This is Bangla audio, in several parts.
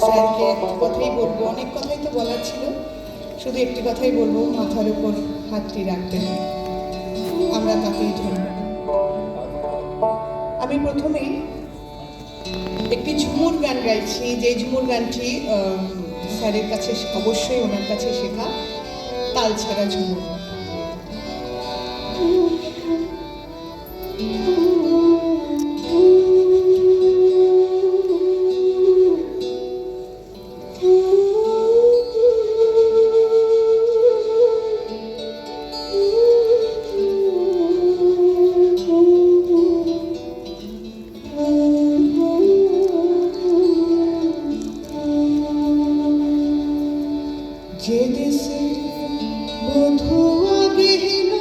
স্যারকে একটি কথাই বলবো, অনেক কথাই তো বলার ছিল, শুধু একটি কথাই বলবো, মাথার উপর হাতটি রাখবেন, আমরা তাকেই ধরব। আমি প্রথমেই একটি ঝুমুর গান গাইছি, যে ঝুমুর গানটি স্যারের কাছে অবশ্যই ওনার কাছে শেখা, তাল ছাড়া ঝুমুর। যে দেশে বধুয়া গেল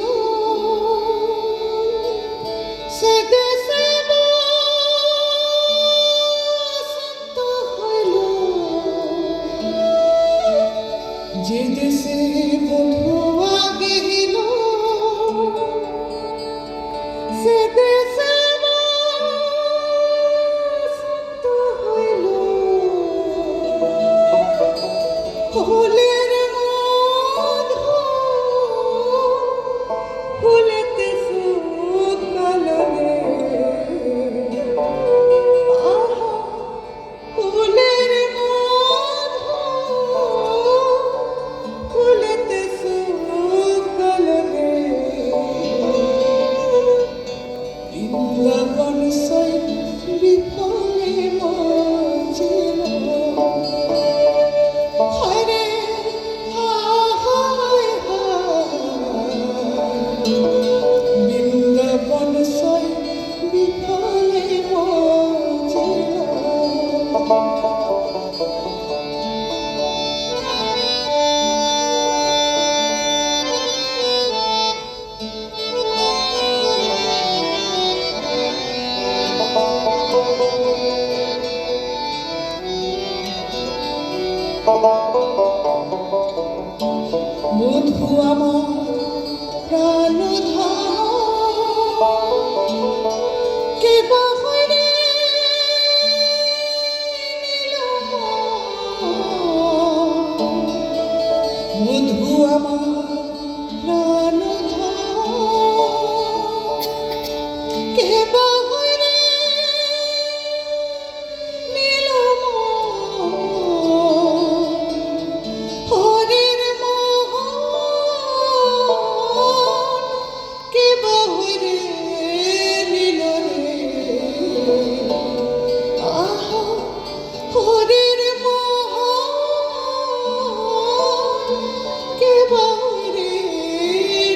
সে দেশে বসন্ত হইল, যে দেশে বধুয়া গেল সে দেশে বসন্ত হইল। ফুলের মধু ফুলেতে শুকাল রে, আহা ফুলের মধু ফুলেতে শুকাল রে, বৃন্দাবন সই বিফলে মজিল। বৃন্দাবন সই বিফলে মজিল। বধু আমার প্রাণধন কে বাহরে নিল, বধু আমার প্রাণধন কে বাহরে নিল, হরির মোহন কে বাহরে নিল রে, আহা হরির মোহন কে বাহরে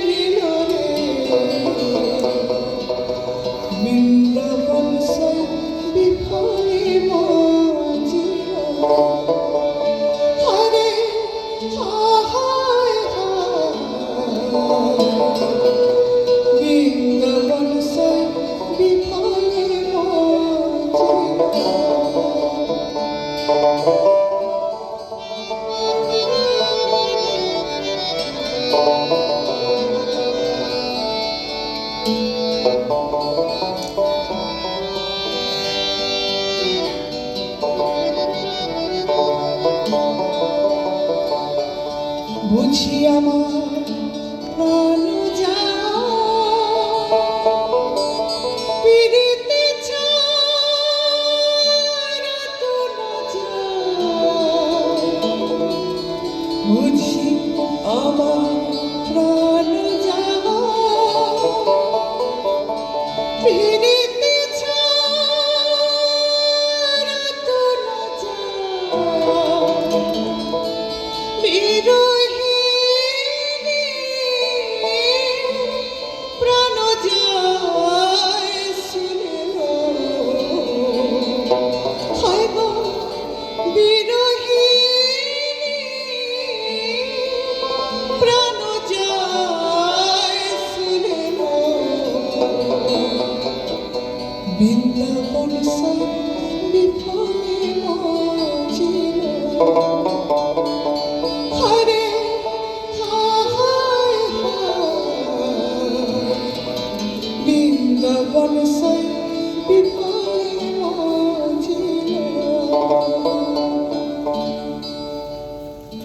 নিল রে, বৃন্দাবন সই বিফলে মজিল। হরে হায় বৃন্দাবন সই বিফলে মজিল। বুঝি আমার